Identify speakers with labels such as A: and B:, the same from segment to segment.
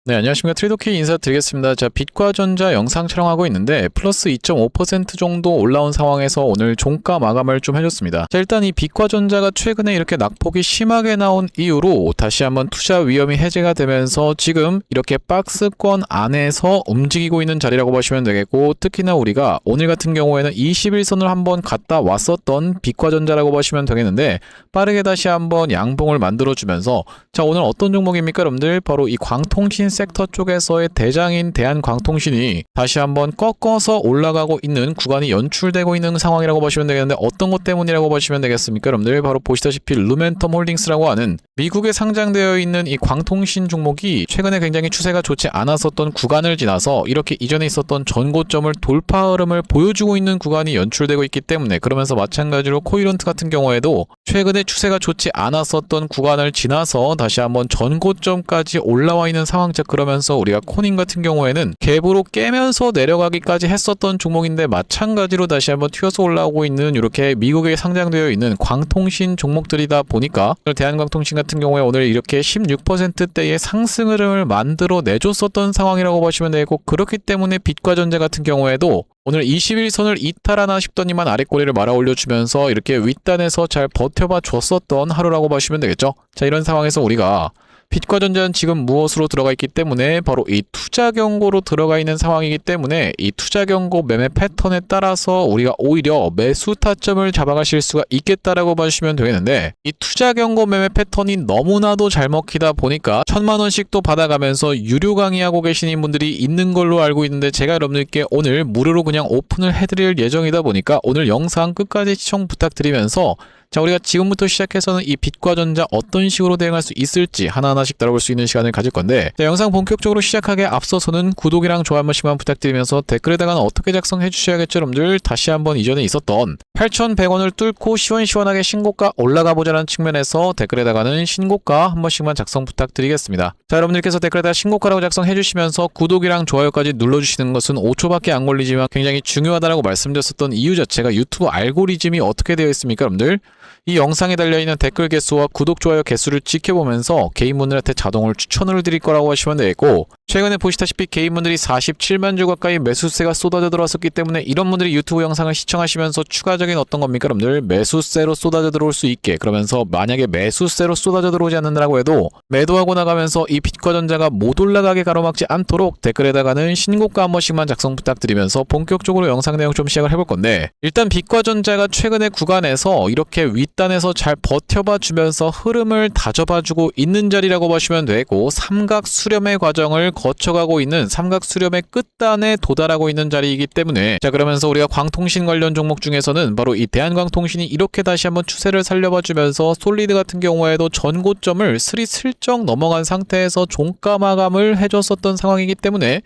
A: 네, 안녕하십니까. 트레이더K 인사드리겠습니다. 자, 빛과전자 영상 촬영하고 있는데 플러스 2.5% 정도 올라온 상황에서 오늘 종가 마감을 좀 해줬습니다. 자, 일단 이 빛과전자가 최근에 이렇게 낙폭이 심하게 나온 이후로 다시 한번 투자 위험이 해제가 되면서 지금 이렇게 박스권 안에서 움직이고 있는 자리라고 보시면 되겠고, 특히나 우리가 오늘 같은 경우에는 21선을 한번 갔다 왔었던 빛과전자라고 보시면 되겠는데, 빠르게 다시 한번 양봉을 만들어주면서, 자, 오늘 어떤 종목입니까 여러분들? 바로 이 광통신 섹터 쪽에서의 대장인 대한광통신이 다시 한번 꺾어서 올라가고 있는 구간이 연출되고 있는 상황이라고 보시면 되겠는데, 어떤 것 때문이라고 보시면 되겠습니까 여러분들? 바로 보시다시피 루멘텀 홀딩스라고 하는 미국에 상장되어 있는 이 광통신 종목이 최근에 굉장히 추세가 좋지 않았었던 구간을 지나서 이렇게 이전에 있었던 전고점을 돌파 흐름을 보여주고 있는 구간이 연출되고 있기 때문에, 그러면서 마찬가지로 코이런트 같은 경우에도 최근에 추세가 좋지 않았었던 구간을 지나서 다시 한번 전고점까지 올라와 있는 상황. 그러면서 우리가 코닌 같은 경우에는 갭으로 깨면서 내려가기까지 했었던 종목인데, 마찬가지로 다시 한번 튀어서 올라오고 있는 이렇게 미국에 상장되어 있는 광통신 종목들이다 보니까 대한광통신 같은 경우에 오늘 이렇게 16%대의 상승 흐름을 만들어 내줬었던 상황이라고 보시면 되고, 그렇기 때문에 빛과전자 같은 경우에도 오늘 21선을 이탈하나 싶더니만 아랫꼬리를 말아 올려주면서 이렇게 윗단에서 잘 버텨봐 줬었던 하루라고 보시면 되겠죠. 자, 이런 상황에서 우리가 빛과전자는 지금 무엇으로 들어가 있기 때문에 바로 이 투자 경고로 들어가 있는 상황이기 때문에, 이 투자 경고 매매 패턴에 따라서 우리가 오히려 매수 타점을 잡아가실 수가 있겠다라고 봐주시면 되겠는데, 이 투자 경고 매매 패턴이 너무나도 잘 먹히다 보니까 1000만원씩 또 받아가면서 유료 강의하고 계시는 분들이 있는 걸로 알고 있는데, 제가 여러분들께 오늘 무료로 그냥 오픈을 해드릴 예정이다 보니까 오늘 영상 끝까지 시청 부탁드리면서, 자, 우리가 지금부터 시작해서는 이 빛과전자 어떤 식으로 대응할 수 있을지 하나하나씩 다뤄볼 수 있는 시간을 가질 건데, 자, 영상 본격적으로 시작하기에 앞서서는 구독이랑 좋아요 한 번씩만 부탁드리면서 댓글에다가는 어떻게 작성해 주셔야겠죠 여러분들. 다시 한번 이전에 있었던 8,100원을 뚫고 시원시원하게 신고가 올라가 보자는 측면에서 댓글에다가는 신고가 한 번씩만 작성 부탁드리겠습니다. 자, 여러분들께서 댓글에다가 신고가라고 작성해 주시면서 구독이랑 좋아요까지 눌러주시는 것은 5초밖에 안 걸리지만 굉장히 중요하다라고 말씀드렸었던 이유 자체가 유튜브 알고리즘이 어떻게 되어 있습니까 여러분들? 이 영상에 달려있는 댓글 개수와 구독, 좋아요 개수를 지켜보면서 개인분들한테 자동으로 추천을 드릴 거라고 하시면 되고, 최근에 보시다시피 개인분들이 47만 주 가까이 매수세가 쏟아져 들어왔었기 때문에 이런 분들이 유튜브 영상을 시청하시면서 추가적인 어떤 겁니까 여러분들? 매수세로 쏟아져 들어올 수 있게, 그러면서 만약에 매수세로 쏟아져 들어오지 않는다라고 해도 매도하고 나가면서 이 빛과전자가 못 올라가게 가로막지 않도록 댓글에다가는 신고가 한 번씩만 작성 부탁드리면서 본격적으로 영상 내용 좀 시작을 해볼 건데, 일단 빛과전자가 최근의 구간에서 이렇게 윗단에서 잘 버텨봐 주면서 흐름을 다져봐주고 있는 자리라고 보시면 되고, 삼각 수렴의 과정을 거쳐가고 있는 삼각 수렴의 끝단에 도달하고 있는 자리이기 때문에, 자, 그러면서 우리가 광통신 관련 종목 중에서는 바로 이 대한광통신이 이렇게 다시 한번 추세를 살려봐 주면서 솔리드 같은 경우에도 전고점을 슬쩍 넘어간 상태에서 종가 마감을 해줬었던 상황이기 때문에,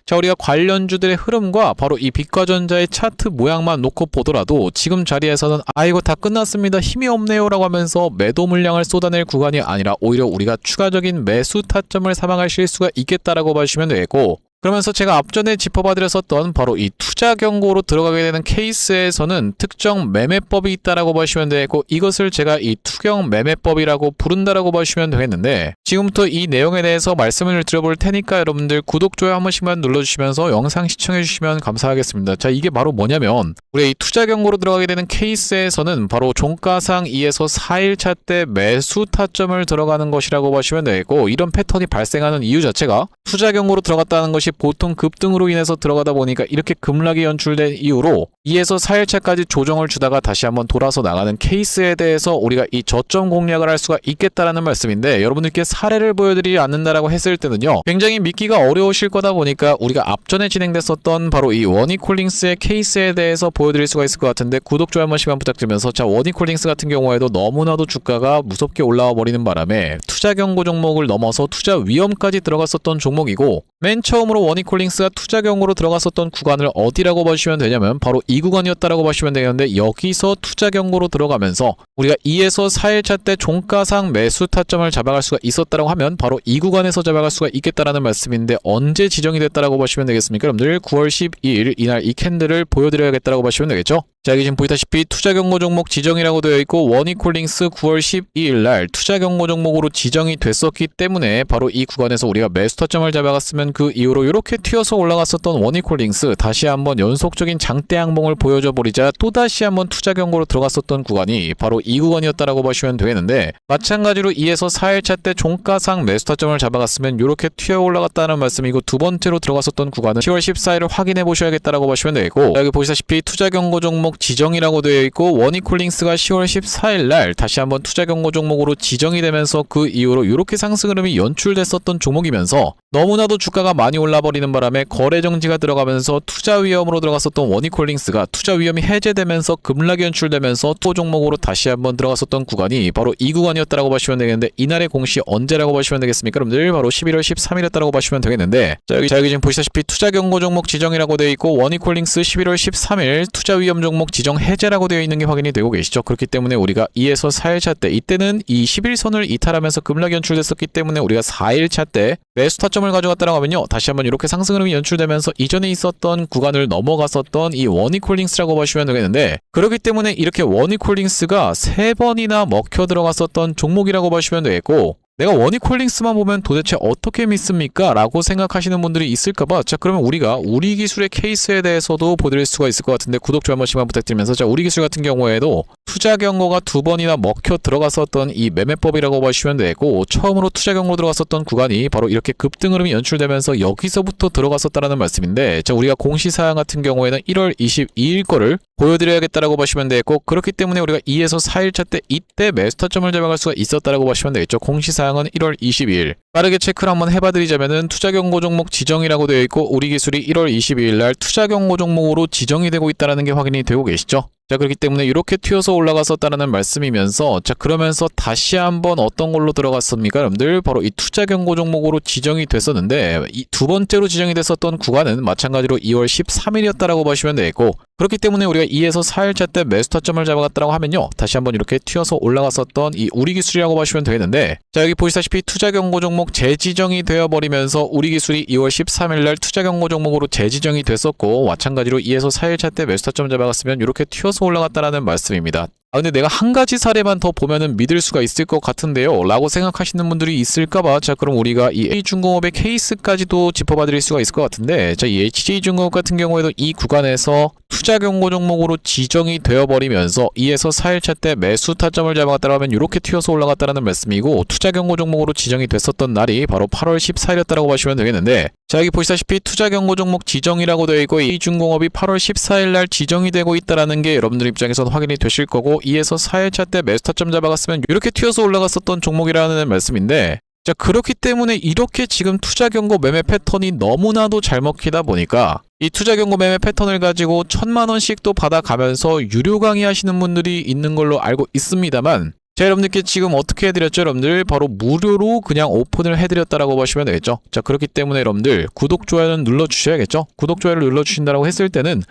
A: 자, 우리가 관련주들의 흐름과 바로 이 빛과전자의 차트 모양만 놓고 보더라도 지금 자리에서는 이거 다 끝났습니다, 힘이 없네요 라고 하면서 매도 물량을 쏟아낼 구간이 아니라 오히려 우리가 추가적인 매수 타점을 삼아가실 수가 있겠다라고 봐주시면 되겠고, 그러면서 제가 앞전에 짚어봐드렸었던 바로 이 투자 경고로 들어가게 되는 케이스에서는 특정 매매법이 있다라고 보시면 되고, 이것을 제가 이 투경 매매법이라고 부른다라고 보시면 되겠는데, 지금부터 이 내용에 대해서 말씀을 드려볼 테니까 여러분들 구독, 좋아요 한 번씩만 눌러주시면서 영상 시청해주시면 감사하겠습니다. 자, 이게 바로 뭐냐면, 우리 이 투자 경고로 들어가게 되는 케이스에서는 바로 종가상 2에서 4일차 때 매수 타점을 들어가는 것이라고 보시면 되고, 이런 패턴이 발생하는 이유 자체가 투자 경고로 들어갔다는 것이 보통 급등으로 인해서 들어가다 보니까 이렇게 급락이 연출된 이후로 2에서 4일차까지 조정을 주다가 다시 한번 돌아서 나가는 케이스에 대해서 우리가 이 저점 공략을 할 수가 있겠다라는 말씀인데, 여러분들께 사례를 보여드리지 않는다라고 했을 때는요 굉장히 믿기가 어려우실 거다 보니까 우리가 앞전에 진행됐었던 바로 이 워니콜링스의 케이스에 대해서 보여드릴 수가 있을 것 같은데, 구독, 좋아요 한 번씩만 부탁드리면서, 자, 워니콜링스 같은 경우에도 너무나도 주가가 무섭게 올라와 버리는 바람에 투자 경고 종목을 넘어서 투자 위험까지 들어갔었던 종목이고, 맨 처음으로 워니콜링스가 투자 경고로 들어갔었던 구간을 어디라고 보시면 되냐면 바로 이 구간이었다라고 보시면 되겠는데, 여기서 투자 경고로 들어가면서 우리가 2에서 4일차 때 종가상 매수 타점을 잡아갈 수가 있었다라고 하면 바로 이 구간에서 잡아갈 수가 있겠다라는 말씀인데, 언제 지정이 됐다라고 보시면 되겠습니까 여러분들? 9월 12일 이날 이 캔들을 보여드려야겠다라고 보시면 되겠죠. 자, 여기 지금 보시다시피 투자 경고 종목 지정이라고 되어 있고, 워니콜링스 9월 12일 날 투자 경고 종목으로 지정 지정이 됐었기 때문에 바로 이 구간에서 우리가 매수 타점을 잡아갔으면 그 이후로 이렇게 튀어서 올라갔었던 원익홀딩스 다시 한번 연속적인 장대 항봉을 보여줘 버리자 또다시 한번 투자 경고로 들어갔었던 구간이 바로 이 구간이었다라고 보시면 되겠는데, 마찬가지로 2에서 4일차 때 종가상 매수 타점을 잡아갔으면 이렇게 튀어 올라갔다는 말씀이고, 두 번째로 들어갔었던 구간은 10월 14일을 확인해 보셔야겠다라고 보시면 되겠고, 여기 보시다시피 투자 경고 종목 지정이라고 되어 있고 원익홀딩스가 10월 14일 날 다시 한번 투자 경고 종목으로 지정이 되면서 그 이후로 이렇게 상승 흐름이 연출됐었던 종목이면서, 너무나도 주가가 많이 올라버리는 바람에 거래 정지가 들어가면서 투자 위험으로 들어갔었던 원익홀딩스가 투자 위험이 해제되면서 급락이 연출되면서 투 종목으로 다시 한번 들어갔었던 구간이 바로 이 구간이었다라고 보시면 되겠는데, 이날의 공시 언제라고 보시면 되겠습니까? 여러분들 바로 11월 13일이었다라고 보시면 되겠는데, 자 여기 지금 보시다시피 투자 경고 종목 지정이라고 되어 있고 원익홀딩스 11월 13일 투자 위험 종목 지정 해제라고 되어 있는 게 확인이 되고 계시죠. 그렇기 때문에 우리가 2에서 4일차 때 이때는 이 11선을 이탈하면서 급락이 연출됐었기 때문에 우리가 4일차 때 매수 타점을 가져갔다라고 하면요, 다시 한번 이렇게 상승 흐름이 연출되면서 이전에 있었던 구간을 넘어갔었던 이 원익홀딩스라고 보시면 되겠는데, 그렇기 때문에 이렇게 원익홀딩스가 3번이나 먹혀 들어갔었던 종목이라고 보시면 되겠고, 내가 원익홀딩스만 보면 도대체 어떻게 믿습니까? 라고 생각하시는 분들이 있을까봐, 자 그러면 우리가 우리기술의 케이스에 대해서도 보여드릴 수가 있을 것 같은데 구독, 좋아요 한 번씩만 부탁드리면서, 자 우리기술 같은 경우에도 투자 경고가 2번이나 먹혀 들어갔었던 이 매매법이라고 보시면 되고, 처음으로 투자 경고 들어갔었던 구간이 바로 이렇게 급등 흐름이 연출되면서 여기서부터 들어갔었다라는 말씀인데, 자 우리가 공시사항 같은 경우에는 1월 22일 거를 보여드려야겠다라고 보시면 되겠고, 그렇기 때문에 우리가 2에서 4일차 때 이때 매수 타점을 잡아갈 수가 있었다라고 보시면 되겠죠. 공시사항은 1월 22일. 빠르게 체크를 한번 해봐드리자면은 투자 경고 종목 지정이라고 되어 있고, 우리 기술이 1월 22일 날 투자 경고 종목으로 지정이 되고 있다는 게 확인이 되고 계시죠. 자 그렇기 때문에 이렇게 튀어서 올라갔었다라는 말씀이면서, 자 그러면서 다시 한번 어떤 걸로 들어갔습니까 여러분들? 바로 이 투자 경고 종목으로 지정이 됐었는데, 이 두 번째로 지정이 됐었던 구간은 마찬가지로 2월 13일이었다라고 보시면 되겠고, 그렇기 때문에 우리가 2에서 4일차 때 매수 타점을 잡아갔다라고 하면요, 다시 한번 이렇게 튀어서 올라갔었던 이 우리기술이라고 보시면 되겠는데, 자 여기 보시다시피 투자 경고 종목 재지정이 되어버리면서 우리기술이 2월 13일 날 투자 경고 종목으로 재지정이 됐었고, 마찬가지로 2에서 4일차 때 매수 타점 잡아갔으면 이렇게 튀어서 올라갔다라는 말씀입니다. 근데 내가 한 가지 사례만 더 보면은 믿을 수가 있을 것 같은데요 라고 생각하시는 분들이 있을까봐, 자 그럼 우리가 이 H중공업의 케이스까지도 짚어봐 드릴 수가 있을 것 같은데, 자 이 HJ중공업 같은 경우에도 이 구간에서 투자 경고 종목으로 지정이 되어버리면서 2에서 4일차 때 매수 타점을 잡아갔다고 하면 이렇게 튀어서 올라갔다라는 말씀이고, 투자 경고 종목으로 지정이 됐었던 날이 바로 8월 14일이었다라고 보시면 되겠는데, 자 여기 보시다시피 투자 경고 종목 지정이라고 되어 있고 H중공업이 8월 14일 날 지정이 되고 있다라는 게 여러분들 입장에서는 확인이 되실 거고, 2에서 4일차 때 매수 타점 잡아갔으면 이렇게 튀어서 올라갔었던 종목이라는 말씀인데, 자 그렇기 때문에 이렇게 지금 투자 경고 매매 패턴이 너무나도 잘 먹히다 보니까 이 투자 경고 매매 패턴을 가지고 1000만원씩도 받아가면서 유료 강의하시는 분들이 있는 걸로 알고 있습니다만, 자 여러분들께 지금 어떻게 해드렸죠 여러분들? 바로 무료로 그냥 오픈을 해드렸다라고 보시면 되겠죠. 자 그렇기 때문에 여러분들 구독, 좋아요는 눌러주셔야겠죠. 구독, 좋아요를 눌러주신다라고 했을 때는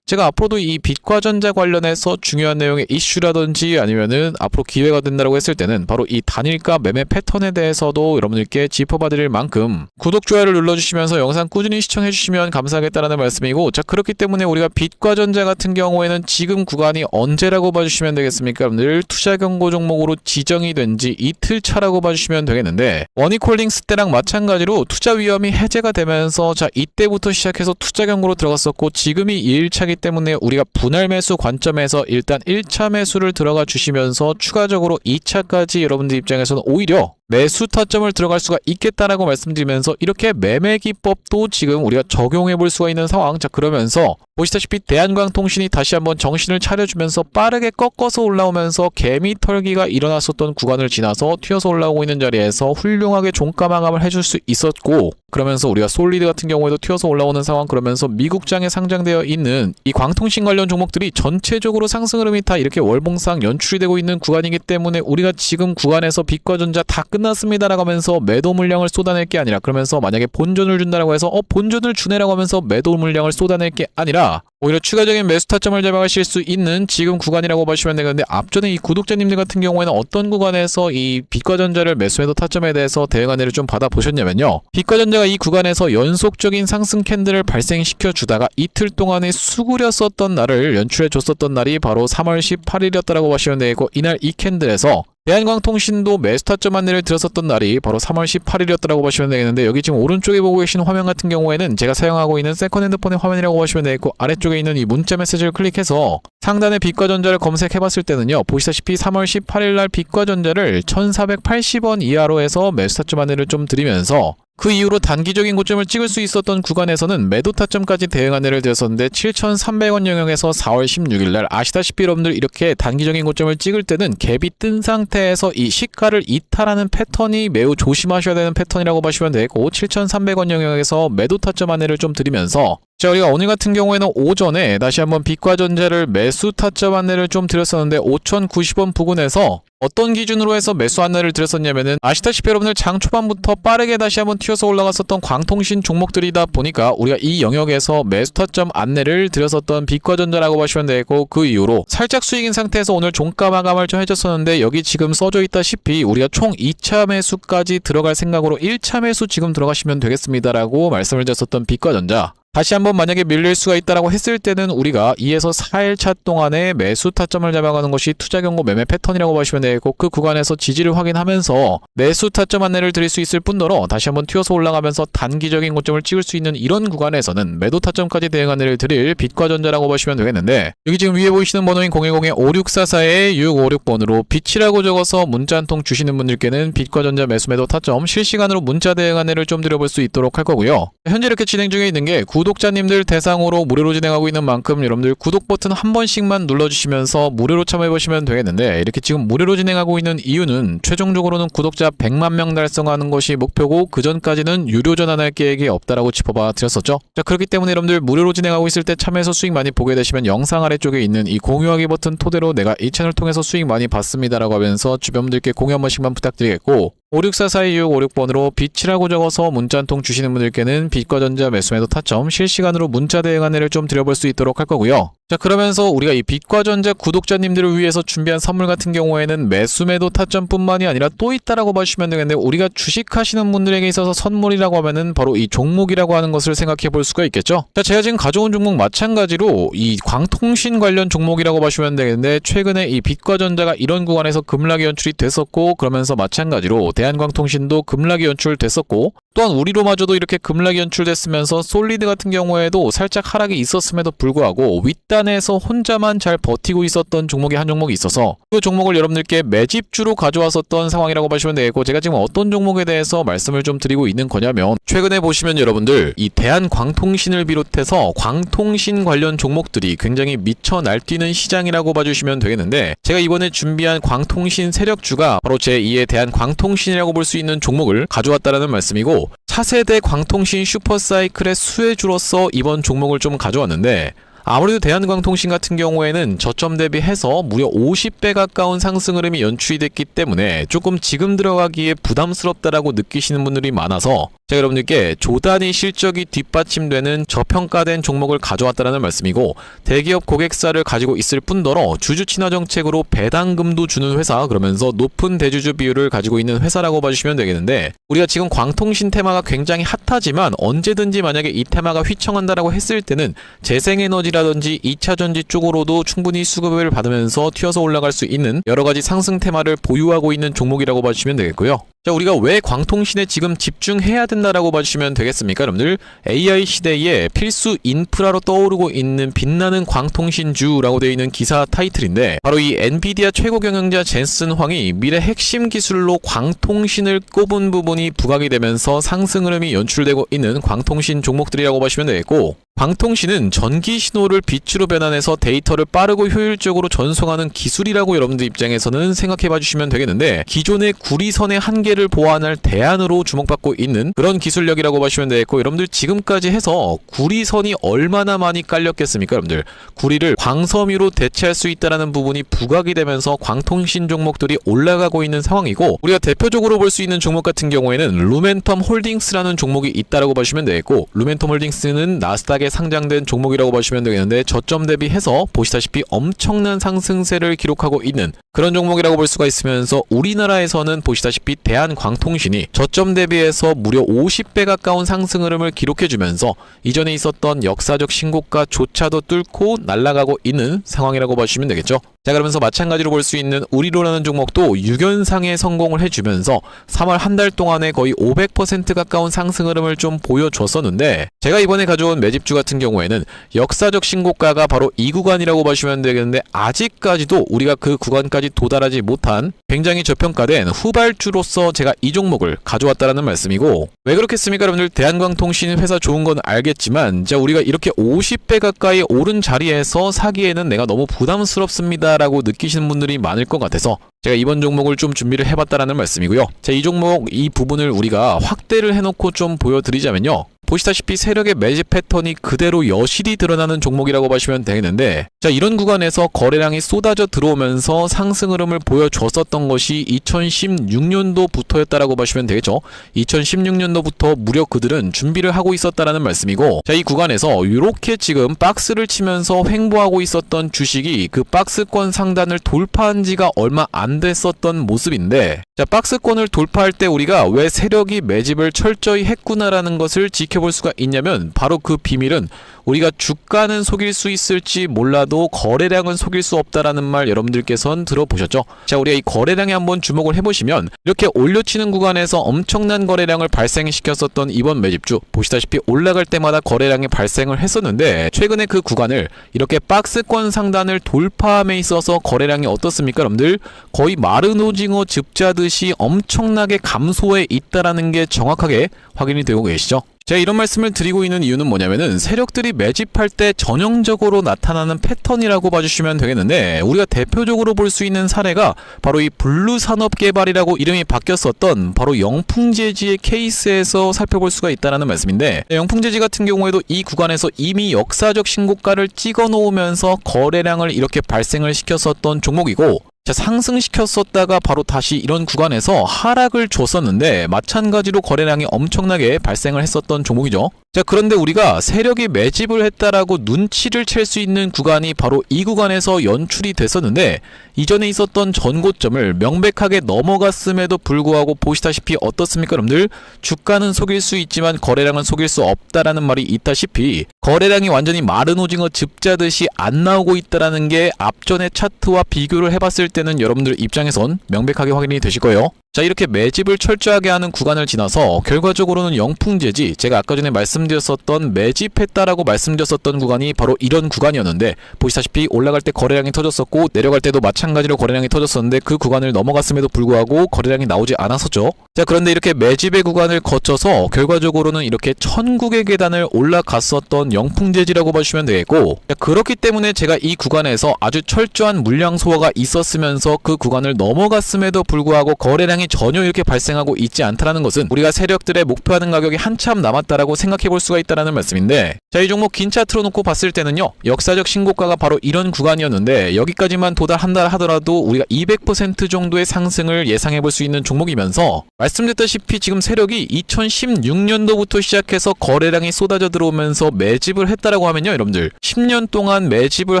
A: 제가 앞으로도 이 빛과전자 관련해서 중요한 내용의 이슈라든지 아니면은 앞으로 기회가 된다고 했을 때는 바로 이 단일가 매매 패턴에 대해서도 여러분들께 짚어봐 드릴 만큼 구독, 좋아요를 눌러주시면서 영상 꾸준히 시청해 주시면 감사하겠다라는 말씀이고, 자 그렇기 때문에 우리가 빛과전자 같은 경우에는 지금 구간이 언제라고 봐주시면 되겠습니까 여러분들? 투자 경고 종목으로 지정이 된 지 이틀 차라고 봐주시면 되겠는데, 원익홀딩스 때랑 마찬가지로 투자 위험이 해제가 되면서 자 이때부터 시작해서 투자 경고로 들어갔었고, 지금이 2일차기 때문에 우리가 분할 매수 관점에서 일단 1차 매수를 들어가 주시면서 추가적으로 2차까지 여러분들 입장에서는 오히려 매수 타점을 들어갈 수가 있겠다라고 말씀드리면서, 이렇게 매매 기법도 지금 우리가 적용해 볼 수가 있는 상황. 자 그러면서 보시다시피 대한광통신이 다시 한번 정신을 차려주면서 빠르게 꺾어서 올라오면서 개미 털기가 일어났었던 구간을 지나서 튀어서 올라오고 있는 자리에서 훌륭하게 종가 마감을 해줄 수 있었고, 그러면서 우리가 솔리드 같은 경우에도 튀어서 올라오는 상황, 그러면서 미국장에 상장되어 있는 이 광통신 관련 종목들이 전체적으로 상승 흐름이 다 이렇게 월봉상 연출이 되고 있는 구간이기 때문에 우리가 지금 구간에서 빛과전자 다 끝났습니다라고 하면서 매도 물량을 쏟아낼 게 아니라, 그러면서 만약에 본전을 준다라고 해서 본전을 주네라고 하면서 매도 물량을 쏟아낼 게 아니라 오히려 추가적인 매수 타점을 잡아가실 수 있는 지금 구간이라고 보시면 되겠는데, 앞전에 이 구독자님들 같은 경우에는 어떤 구간에서 이 빛과전자를 매수해도 타점에 대해서 대응 안내를 좀 받아보셨냐면요, 빛과전자가 이 구간에서 연속적인 상승 캔들을 발생시켜 주다가 이틀 동안에 수그렸었던 날을 연출해 줬었던 날이 바로 3월 18일이었다라고 보시면 되고, 이날 이 캔들에서 대한광통신도 매수 타점 안내를 드렸었던 날이 바로 3월 18일이었다고 보시면 되겠는데, 여기 지금 오른쪽에 보고 계시는 화면 같은 경우에는 제가 사용하고 있는 세컨 핸드폰의 화면이라고 보시면 되겠고, 아래쪽에 있는 이 문자 메시지를 클릭해서 상단에 빛과전자를 검색해봤을 때는요, 보시다시피 3월 18일날 빛과전자를 1480원 이하로 해서 매수 타점 안내를 좀 드리면서 그 이후로 단기적인 고점을 찍을 수 있었던 구간에서는 매도 타점까지 대응 안내를 드렸었는데, 7,300원 영역에서 4월 16일날 아시다시피 여러분들 이렇게 단기적인 고점을 찍을 때는 갭이 뜬 상태에서 이 시가를 이탈하는 패턴이 매우 조심하셔야 되는 패턴이라고 보시면 되고, 7,300원 영역에서 매도 타점 안내를 좀 드리면서, 자, 우리가 오늘 같은 경우에는 오전에 다시 한번 빛과전자를 매수 타점 안내를 좀 드렸었는데, 5,090원 부근에서 어떤 기준으로 해서 매수 안내를 드렸었냐면은, 아시다시피 여러분들 장 초반부터 빠르게 다시 한번 튀어서 올라갔었던 광통신 종목들이다 보니까 우리가 이 영역에서 매수 타점 안내를 드렸었던 빛과전자라고 보시면 되고, 그 이후로 살짝 수익인 상태에서 오늘 종가 마감을 좀 해줬었는데, 여기 지금 써져 있다시피 우리가 총 2차 매수까지 들어갈 생각으로 1차 매수 지금 들어가시면 되겠습니다라고 말씀을 드렸었던 빛과전자, 다시 한번 만약에 밀릴 수가 있다라고 했을 때는 우리가 2에서 4일차 동안에 매수 타점을 잡아가는 것이 투자 경고 매매 패턴이라고 보시면 되고, 그 구간에서 지지를 확인하면서 매수 타점 안내를 드릴 수 있을 뿐더러 다시 한번 튀어서 올라가면서 단기적인 고점을 찍을 수 있는 이런 구간에서는 매도 타점까지 대응 안내를 드릴 빛과전자라고 보시면 되겠는데, 여기 지금 위에 보이시는 번호인 010-5644-656번으로 빛이라고 적어서 문자 한 통 주시는 분들께는 빛과전자 매수 매도 타점 실시간으로 문자 대응 안내를 좀 드려볼 수 있도록 할 거고요. 현재 이렇게 진행 중에 있는 게 구독자님들 대상으로 무료로 진행하고 있는 만큼 여러분들 구독 버튼 한 번씩만 눌러주시면서 무료로 참여해보시면 되겠는데, 이렇게 지금 무료로 진행하고 있는 이유는 최종적으로는 구독자 100만 명 달성하는 것이 목표고, 그 전까지는 유료 전환할 계획이 없다라고 짚어봐 드렸었죠. 자, 그렇기 때문에 여러분들 무료로 진행하고 있을 때 참여해서 수익 많이 보게 되시면 영상 아래쪽에 있는 이 공유하기 버튼 토대로 내가 이 채널 통해서 수익 많이 봤습니다라고 하면서 주변 분들께 공유 한 번씩만 부탁드리겠고, 5644256번으로 빛이라고 적어서 문자 한 통 주시는 분들께는 빛과전자 매수 매도 타점 실시간으로 문자 대응 안내를 좀 드려볼 수 있도록 할 거고요. 자, 그러면서 우리가 이 빛과전자 구독자님들을 위해서 준비한 선물 같은 경우에는 매수 매도 타점뿐만이 아니라 또 있다라고 보시면 되겠는데, 우리가 주식하시는 분들에게 있어서 선물이라고 하면은 바로 이 종목이라고 하는 것을 생각해 볼 수가 있겠죠. 자, 제가 지금 가져온 종목 마찬가지로 이 광통신 관련 종목이라고 보시면 되겠는데, 최근에 이 빛과전자가 이런 구간에서 급락이 연출이 됐었고, 그러면서 마찬가지로 대한광통신도 급락이 연출됐었고, 또한 우리로마저도 이렇게 급락이 연출됐으면서 솔리드 같은 경우에도 살짝 하락이 있었음에도 불구하고 윗단에서 혼자만 잘 버티고 있었던 종목이 한 종목이 있어서 그 종목을 여러분들께 매집주로 가져왔었던 상황이라고 보시면 되겠고, 제가 지금 어떤 종목에 대해서 말씀을 좀 드리고 있는 거냐면, 최근에 보시면 여러분들 이 대한광통신을 비롯해서 광통신 관련 종목들이 굉장히 미쳐 날뛰는 시장이라고 봐주시면 되겠는데, 제가 이번에 준비한 광통신 세력주가 바로 제2의 대한광통신이라고 볼 수 있는 종목을 가져왔다라는 말씀이고, 차세대 광통신 슈퍼사이클의 수혜주로서 이번 종목을 좀 가져왔는데, 아무래도 대한광통신 같은 경우에는 저점 대비해서 무려 50배 가까운 상승 흐름이 연출이 됐기 때문에 조금 지금 들어가기에 부담스럽다라고 느끼시는 분들이 많아서 제가 여러분들께 조단위 실적이 뒷받침되는 저평가된 종목을 가져왔다는 말씀이고, 대기업 고객사를 가지고 있을 뿐더러 주주 친화 정책으로 배당금도 주는 회사, 그러면서 높은 대주주 비율을 가지고 있는 회사라고 봐주시면 되겠는데, 우리가 지금 광통신 테마가 굉장히 핫하지만 언제든지 만약에 이 테마가 휘청한다라고 했을 때는 재생에너지라든지 2차전지 쪽으로도 충분히 수급을 받으면서 튀어서 올라갈 수 있는 여러가지 상승 테마를 보유하고 있는 종목이라고 봐주시면 되겠고요. 자, 우리가 왜 광통신에 지금 집중해야 된다라고 봐주시면 되겠습니까? 여러분들, AI 시대에 필수 인프라로 떠오르고 있는 빛나는 광통신주라고 되어 있는 기사 타이틀인데, 바로 이 엔비디아 최고 경영자 젠슨 황이 미래 핵심 기술로 광통신을 꼽은 부분이 부각이 되면서 상승 흐름이 연출되고 있는 광통신 종목들이라고 보시면 되겠고, 광통신은 전기 신호를 빛으로 변환해서 데이터를 빠르고 효율적으로 전송하는 기술이라고 여러분들 입장에서는 생각해 봐주시면 되겠는데, 기존의 구리선의 한계를 보완할 대안으로 주목받고 있는 그런 기술력이라고 보시면 되겠고, 여러분들 지금까지 해서 구리선이 얼마나 많이 깔렸겠습니까? 여러분들 구리를 광섬유로 대체할 수 있다는 부분이 부각이 되면서 광통신 종목들이 올라가고 있는 상황이고, 우리가 대표적으로 볼 수 있는 종목 같은 경우에는 루멘텀 홀딩스라는 종목이 있다라고 보시면 되겠고, 루멘텀 홀딩스는 나스닥에 저렴하게 상장된 종목이라고 보시면 되겠는데 저점 대비해서 보시다시피 엄청난 상승세를 기록하고 있는 그런 종목이라고 볼 수가 있으면서 우리나라에서는 보시다시피 대한광통신이 저점 대비해서 무려 50배 가까운 상승 흐름을 기록해주면서 이전에 있었던 역사적 신고가조차도 뚫고 날아가고 있는 상황이라고 보시면 되겠죠. 자, 그러면서 마찬가지로 볼 수 있는 우리로라는 종목도 6연상에 성공을 해주면서 3월 한 달 동안에 거의 500% 가까운 상승 흐름을 좀 보여줬었는데 제가 이번에 가져온 매집주 같은 경우에는 역사적 신고가가 바로 이 구간이라고 보시면 되겠는데 아직까지도 우리가 그 구간까지 도달하지 못한 굉장히 저평가된 후발주로서 제가 이 종목을 가져왔다는 말씀이고, 왜 그렇겠습니까 여러분들? 대한광통신 회사 좋은 건 알겠지만 자, 우리가 이렇게 50배 가까이 오른 자리에서 사기에는 내가 너무 부담스럽습니다 라고 느끼시는 분들이 많을 것 같아서 제가 이번 종목을 좀 준비를 해봤다라는 말씀이고요. 자, 이 종목 이 부분을 우리가 확대를 해놓고 좀 보여드리자면요, 보시다시피 세력의 매집 패턴이 그대로 여실히 드러나는 종목이라고 보시면 되겠는데, 자, 이런 구간에서 거래량이 쏟아져 들어오면서 상승 흐름을 보여줬었던 것이 2016년도부터였다라고 보시면 되겠죠. 2016년도부터 무려 그들은 준비를 하고 있었다라는 말씀이고, 자, 이 구간에서 이렇게 지금 박스를 치면서 횡보하고 있었던 주식이 그 박스권 상단을 돌파한 지가 얼마 안 됐었던 모습인데, 자, 박스권을 돌파할 때 우리가 왜 세력이 매집을 철저히 했구나라는 것을 지켜볼 수가 있냐면 바로 그 비밀은 우리가 주가는 속일 수 있을지 몰라도 거래량은 속일 수 없다라는 말 여러분들께서는 들어보셨죠? 자, 우리가 이 거래량에 한번 주목을 해보시면 이렇게 올려치는 구간에서 엄청난 거래량을 발생시켰었던 이번 매집주 보시다시피 올라갈 때마다 거래량이 발생을 했었는데 최근에 그 구간을 이렇게 박스권 상단을 돌파함에 있어서 거래량이 어떻습니까 여러분들? 거의 마른 오징어 즙자듯이 엄청나게 감소해 있다라는 게 정확하게 확인이 되고 계시죠? 제가 이런 말씀을 드리고 있는 이유는 뭐냐면은 세력들이 매집할 때 전형적으로 나타나는 패턴이라고 봐주시면 되겠는데, 우리가 대표적으로 볼 수 있는 사례가 바로 이 블루산업개발이라고 이름이 바뀌었었던 바로 영풍재지의 케이스에서 살펴볼 수가 있다는 말씀인데, 영풍재지 같은 경우에도 이 구간에서 이미 역사적 신고가를 찍어 놓으면서 거래량을 이렇게 발생을 시켰었던 종목이고, 자, 상승시켰었다가 바로 다시 이런 구간에서 하락을 줬었는데 마찬가지로 거래량이 엄청나게 발생을 했었던 종목이죠. 자, 그런데 우리가 세력이 매집을 했다라고 눈치를 챌 수 있는 구간이 바로 이 구간에서 연출이 됐었는데, 이전에 있었던 전고점을 명백하게 넘어갔음에도 불구하고 보시다시피 어떻습니까 여러분들? 주가는 속일 수 있지만 거래량은 속일 수 없다라는 말이 있다시피 거래량이 완전히 마른 오징어 즙자듯이 안 나오고 있다라는 게 앞전의 차트와 비교를 해봤을 때는 여러분들 입장에선 명백하게 확인이 되실 거예요. 자, 이렇게 매집을 철저하게 하는 구간을 지나서 결과적으로는 영풍재지, 제가 아까 전에 말씀드렸었던 매집했다라고 말씀드렸었던 구간이 바로 이런 구간이었는데, 보시다시피 올라갈 때 거래량이 터졌었고 내려갈 때도 마찬가지로 거래량이 터졌었는데 그 구간을 넘어갔음에도 불구하고 거래량이 나오지 않았었죠. 자, 그런데 이렇게 매집의 구간을 거쳐서 결과적으로는 이렇게 천국의 계단을 올라갔었던 영풍재지라고 보시면 되겠고, 자, 그렇기 때문에 제가 이 구간에서 아주 철저한 물량 소화가 있었으면서 그 구간을 넘어갔음에도 불구하고 거래량이 전혀 이렇게 발생하고 있지 않다는 것은 우리가 세력들의 목표하는 가격이 한참 남았다라고 생각해 볼 수가 있다는 말씀인데, 자, 이 종목 긴 차트로 놓고 봤을 때는요, 역사적 신고가가 바로 이런 구간이었는데 여기까지만 도달한다 하더라도 우리가 200% 정도의 상승을 예상해 볼 수 있는 종목이면서, 말씀드렸다시피 지금 세력이 2016년도부터 시작해서 거래량이 쏟아져 들어오면서 매집을 했다라고 하면요 여러분들, 10년 동안 매집을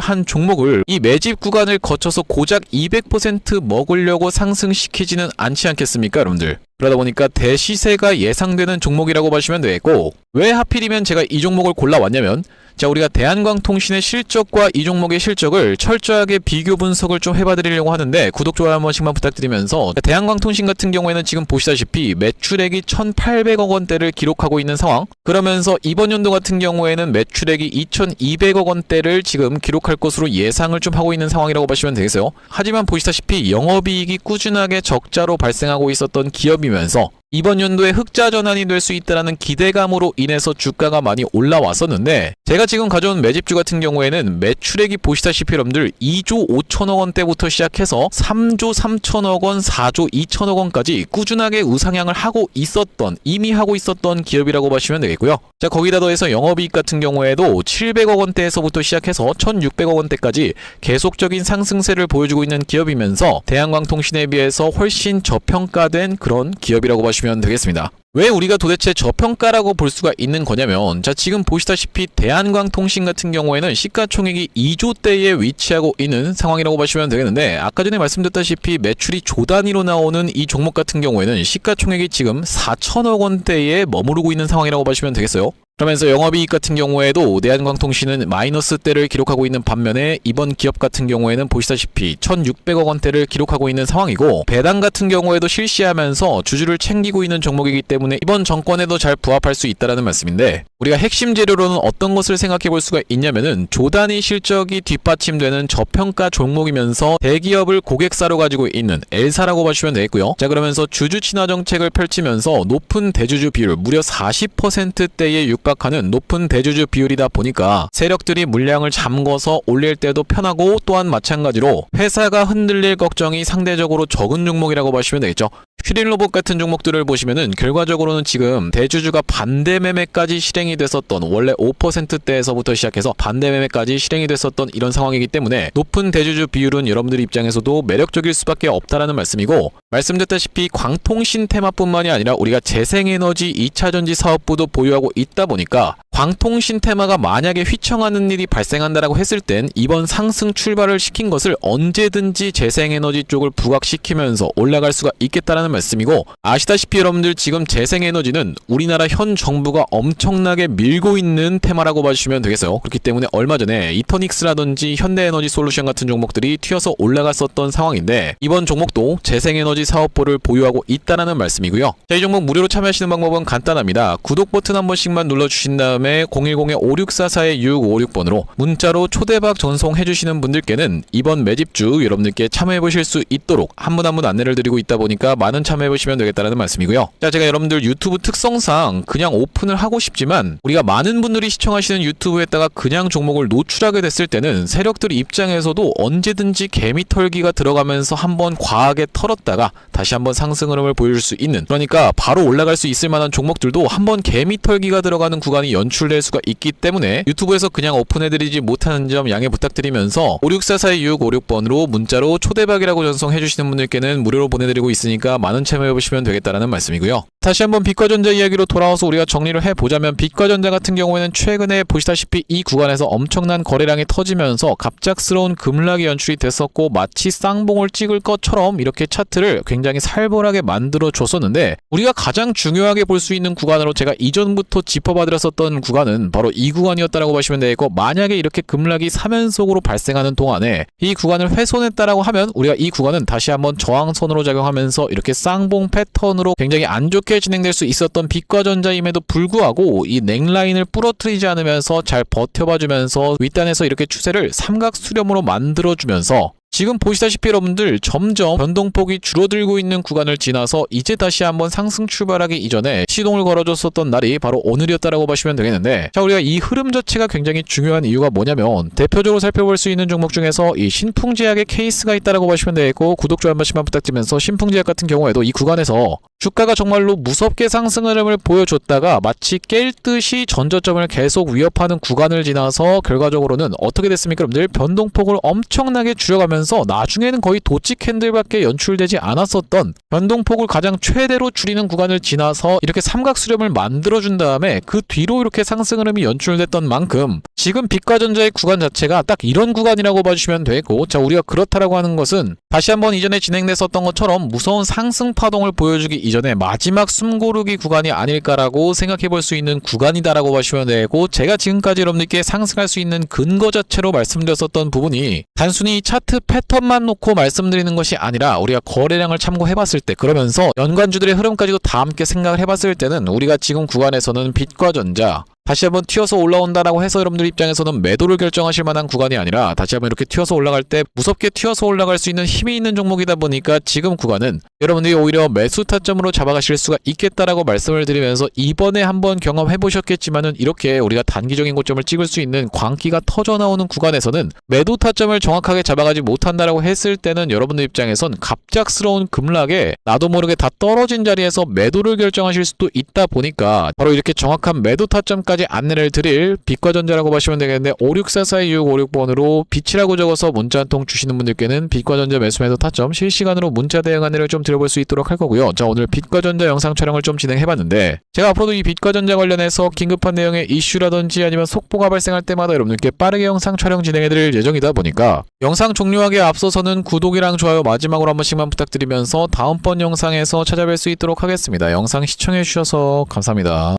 A: 한 종목을 이 매집 구간을 거쳐서 고작 200% 먹으려고 상승시키지는 않지 않겠습니까 여러분들? 그러다 보니까 대시세가 예상되는 종목이라고 보시면 되겠고, 왜 하필이면 제가 이 종목을 골라왔냐면, 자, 우리가 대한광통신의 실적과 이 종목의 실적을 철저하게 비교 분석을 좀 해봐드리려고 하는데 구독, 좋아요 한 번씩만 부탁드리면서, 대한광통신 같은 경우에는 지금 보시다시피 매출액이 1,800억 원대를 기록하고 있는 상황, 그러면서 이번 연도 같은 경우에는 매출액이 2,200억 원대를 지금 기록할 것으로 예상을 좀 하고 있는 상황이라고 보시면 되겠어요. 하지만 보시다시피 영업이익이 꾸준하게 적자로 발생하고 있었던 기업이면서 이번 연도에 흑자 전환이 될 수 있다는 기대감으로 인해서 주가가 많이 올라왔었는데, 제가 지금 가져온 매집주 같은 경우에는 매출액이 보시다시피 여러분들 2조 5천억 원대부터 시작해서 3조 3천억 원, 4조 2천억 원까지 꾸준하게 우상향을 하고 있었던, 이미 하고 있었던 기업이라고 보시면 되겠고요. 자, 거기다 더해서 영업이익 같은 경우에도 700억 원대에서부터 시작해서 1,600억 원대까지 계속적인 상승세를 보여주고 있는 기업이면서 대한광통신에 비해서 훨씬 저평가된 그런 기업이라고 보시면 되겠습니다. 왜 우리가 도대체 저평가라고 볼 수가 있는 거냐면, 자, 지금 보시다시피 대한광통신 같은 경우에는 시가총액이 2조대에 위치하고 있는 상황이라고 보시면 되겠는데, 아까 전에 말씀드렸다시피 매출이 조 단위로 나오는 이 종목 같은 경우에는 시가총액이 지금 4천억 원대에 머무르고 있는 상황이라고 보시면 되겠어요. 그러면서 영업이익 같은 경우에도 대한광통신은 마이너스대를 기록하고 있는 반면에 이번 기업 같은 경우에는 보시다시피 1,600억 원대를 기록하고 있는 상황이고, 배당 같은 경우에도 실시하면서 주주를 챙기고 있는 종목이기 때문에 이번 정권에도 잘 부합할 수 있다는 말씀인데, 우리가 핵심 재료로는 어떤 것을 생각해 볼 수가 있냐면은 조단위 실적이 뒷받침되는 저평가 종목이면서 대기업을 고객사로 가지고 있는 L사라고 보시면 되겠고요. 자, 그러면서 주주 친화 정책을 펼치면서 높은 대주주 비율, 무려 40%대에 육박하는 높은 대주주 비율이다 보니까 세력들이 물량을 잠궈서 올릴 때도 편하고, 또한 마찬가지로 회사가 흔들릴 걱정이 상대적으로 적은 종목이라고 보시면 되겠죠. 휘린로봇 같은 종목들을 보시면은 결과적으로는 지금 대주주가 반대 매매까지 실행이 됐었던, 원래 5%대에서부터 시작해서 반대 매매까지 실행이 됐었던 이런 상황이기 때문에 높은 대주주 비율은 여러분들 입장에서도 매력적일 수밖에 없다라는 말씀이고, 말씀드렸다시피 광통신 테마뿐만이 아니라 우리가 재생에너지 2차전지 사업부도 보유하고 있다 보니까 광통신 테마가 만약에 휘청하는 일이 발생한다라고 했을 땐 이번 상승 출발을 시킨 것을 언제든지 재생에너지 쪽을 부각시키면서 올라갈 수가 있겠다라는 말씀이고, 아시다시피 여러분들 지금 재생에너지는 우리나라 현 정부가 엄청나게 밀고 있는 테마라고 봐주시면 되겠어요. 그렇기 때문에 얼마 전에 이터닉스라든지 현대에너지 솔루션 같은 종목들이 튀어서 올라갔었던 상황인데, 이번 종목도 재생에너지 사업부를 보유하고 있다라는 말씀이고요. 자, 이 종목 무료로 참여하시는 방법은 간단합니다. 구독 버튼 한 번씩만 눌러주신 다음에 010-5644-6656번으로 문자로 초대박 전송해주시는 분들께는 이번 매집주 여러분들께 참여해보실 수 있도록 한 분 한 분 안내를 드리고 있다 보니까 많은 참여해보시면 되겠다는 말씀이고요. 자, 제가 여러분들 유튜브 특성상 그냥 오픈을 하고 싶지만, 우리가 많은 분들이 시청하시는 유튜브에다가 그냥 종목을 노출하게 됐을 때는 세력들 입장에서도 언제든지 개미털기가 들어가면서 한번 과하게 털었다가 다시 한번 상승 흐름을 보여줄 수 있는, 그러니까 바로 올라갈 수 있을 만한 종목들도 한번 개미털기가 들어가는 구간이 연출될 수가 있기 때문에 유튜브에서 그냥 오픈해드리지 못하는 점 양해 부탁드리면서 564-4656번으로 문자로 초대박이라고 전송해주시는 분들께는 무료로 보내드리고 있으니까 많은 참여해보시면 되겠다라는 말씀이고요. 다시 한번 빛과전자 이야기로 돌아와서 우리가 정리를 해보자면, 빛과전자 같은 경우에는 최근에 보시다시피 이 구간에서 엄청난 거래량이 터지면서 갑작스러운 급락이 연출이 됐었고, 마치 쌍봉을 찍을 것처럼 이렇게 차트를 굉장히 살벌하게 만들어 줬었는데, 우리가 가장 중요하게 볼 수 있는 구간으로 제가 이전부터 짚어봐드렸었던 구간은 바로 이 구간이었다라고 보시면 되고, 만약에 이렇게 급락이 3연속으로 발생하는 동안에 이 구간을 훼손했다라고 하면 우리가 이 구간은 다시 한번 저항선으로 작용하면서 이렇게 쌍봉 패턴으로 굉장히 안 좋게 진행될 수 있었던 빛과전자임에도 불구하고 이 넥라인을 부러뜨리지 않으면서 잘 버텨봐주면서 윗단에서 이렇게 추세를 삼각 수렴으로 만들어주면서 지금 보시다시피 여러분들 점점 변동폭이 줄어들고 있는 구간을 지나서 이제 다시 한번 상승 출발하기 이전에 시동을 걸어줬었던 날이 바로 오늘이었다라고 보시면 되겠는데, 자, 우리가 이 흐름 자체가 굉장히 중요한 이유가 뭐냐면, 대표적으로 살펴볼 수 있는 종목 중에서 이 신풍제약의 케이스가 있다라고 보시면 되겠고, 구독, 좋아요 한 번씩만 부탁드리면서 신풍제약 같은 경우에도 이 구간에서 주가가 정말로 무섭게 상승 흐름을 보여줬다가 마치 깰 듯이 전저점을 계속 위협하는 구간을 지나서 결과적으로는 어떻게 됐습니까 여러분들? 변동폭을 엄청나게 줄여가면서 나중에는 거의 도치 캔들밖에 연출되지 않았었던 변동폭을 가장 최대로 줄이는 구간을 지나서 이렇게 삼각 수렴을 만들어준 다음에 그 뒤로 이렇게 상승 흐름이 연출됐던 만큼 지금 빛과전자의 구간 자체가 딱 이런 구간이라고 봐주시면 되고, 자, 우리가 그렇다라고 하는 것은 다시 한번 이전에 진행됐었던 것처럼 무서운 상승 파동을 보여주기 이전에 마지막 숨고르기 구간이 아닐까라고 생각해 볼 수 있는 구간이다라고 보시면 되고, 제가 지금까지 여러분들께 상승할 수 있는 근거 자체로 말씀드렸었던 부분이 단순히 차트 패턴만 놓고 말씀드리는 것이 아니라 우리가 거래량을 참고해 봤을 때, 그러면서 연관주들의 흐름까지도 다 함께 생각을 해봤을 때는 우리가 지금 구간에서는 빛과전자 다시 한번 튀어서 올라온다라고 해서 여러분들 입장에서는 매도를 결정하실 만한 구간이 아니라 다시 한번 이렇게 튀어서 올라갈 때 무섭게 튀어서 올라갈 수 있는 힘이 있는 종목이다 보니까 지금 구간은 여러분들이 오히려 매수 타점으로 잡아가실 수가 있겠다라고 말씀을 드리면서, 이번에 한번 경험해 보셨겠지만은 이렇게 우리가 단기적인 고점을 찍을 수 있는 광기가 터져 나오는 구간에서는 매도 타점을 정확하게 잡아가지 못한다라고 했을 때는 여러분들 입장에선 갑작스러운 급락에 나도 모르게 다 떨어진 자리에서 매도를 결정하실 수도 있다 보니까 바로 이렇게 정확한 매도 타점까지 가지 안내를 드릴 빛과전자라고 보시면 되겠는데 5644-2656번으로 빛이라고 적어서 문자 한 통 주시는 분들께는 빛과전자 매수매도 타점 실시간으로 문자 대응 안내를 좀 드려볼 수 있도록 할 거고요. 자, 오늘 빛과전자 영상 촬영을 좀 진행해봤는데 제가 앞으로도 이 빛과전자 관련해서 긴급한 내용의 이슈라든지 아니면 속보가 발생할 때마다 여러분들께 빠르게 영상 촬영 진행해드릴 예정이다 보니까 영상 종료하기에 앞서서는 구독이랑 좋아요 마지막으로 한 번씩만 부탁드리면서 다음번 영상에서 찾아뵐 수 있도록 하겠습니다. 영상 시청해주셔서 감사합니다.